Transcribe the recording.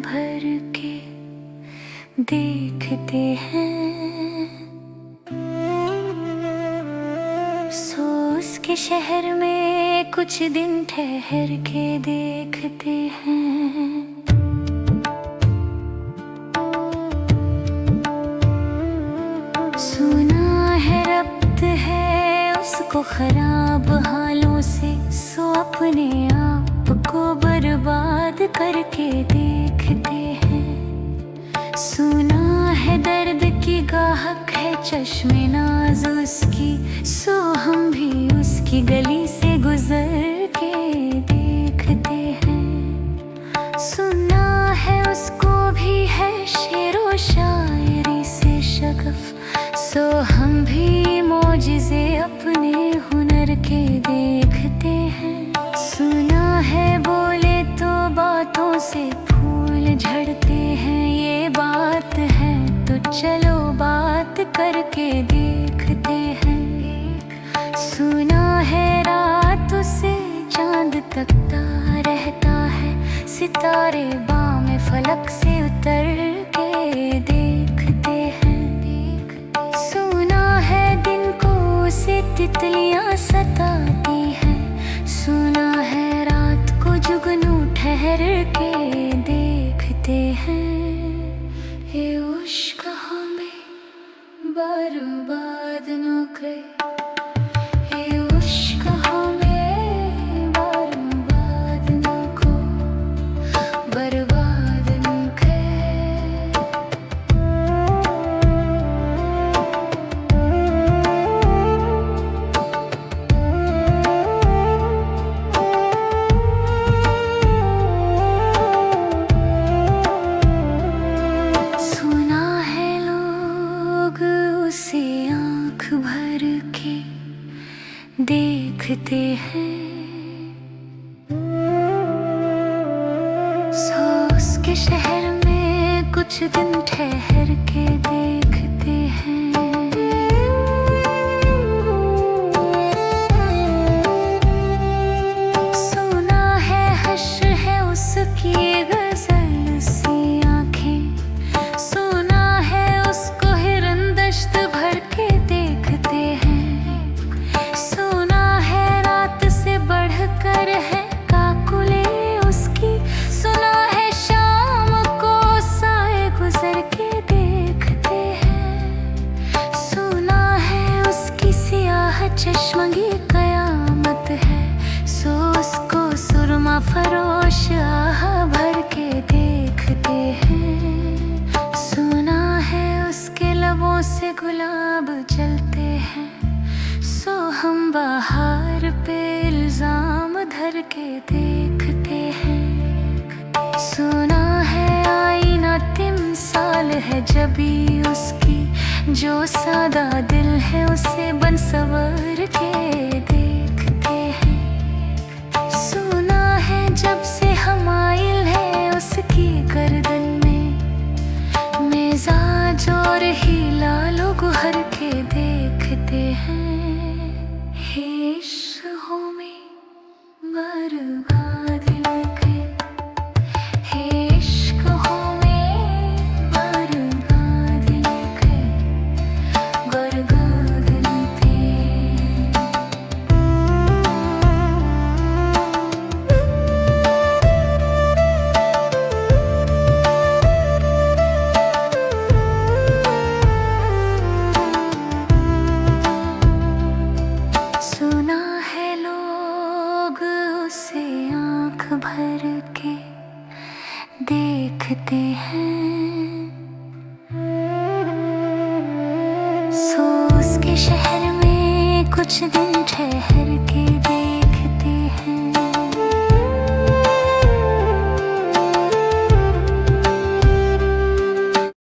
भर के देखते हैं। सो उसके शहर में कुछ दिन ठहर के देखते हैं। सुना है रब्त है उसको खराब हालों से, सो अपने आप को बर्बाद करके देखते हैं। सुना है दर्द की गाहक है चश्मे नाज उसकी, सो हम भी उसकी गली से गुजर के देखते हैं। सुना है उसको भी है शेरो शायरी से शगफ, सो हम भी मोजिज़े अपने हुनर के देखते हैं। सुना है बोले तो बातों से फूल झड़ते हैं, ये बात है तो चलो बात करके देखते हैं। सुना है रात से चांद तकता रहता है, सितारे बाम फलक से उतर के देखते हैं। सुना है दिन को उसे तितलियां सताती हैं, सुना है रात को जुगनू ठहर के देखते हैं। ये उश्क हमें बर्बाद न करे, ये उश्क हमें बर्बाद न को, बर्बाद न करे। सुना है लोग उसे आँख भर के देखते हैं। सो उसके शहर में कुछ दिन ठहर के देखते हैं। सुना है हश्र है उसकी गजल सी आँखें, सुना है उसको हिरन-दश्त भर के देखते हैं। सुना है रात से बढ़कर है काकुले उसकी, सुना है शाम को साए गुजर के देखते हैं। सुना है उसकी सियाह चश्मगी कयामत है, सो उसको सुरमा फरोश आह भर के देखते हैं। सुना है उसके लबों से गुलाब जलते हैं, सो हम बाहर पे इल्जाम धर के देखते हैं। सुना है आईना तिमसाल है जबी उसकी, जो सादा दिल है उसे बन सवर के देखते हैं। सुना है जब से हमाइल है उसकी गर्दन में, मिजाज और ही लालो गुहर के देखते हैं। इश्क़ में बर्बाद न करे, इश्क़ में बर्बाद न करे, बर्बाद न करे। सुना है लोग उसे आँख भर के देखते हैं। सो उसके शहर में कुछ दिन ठहर के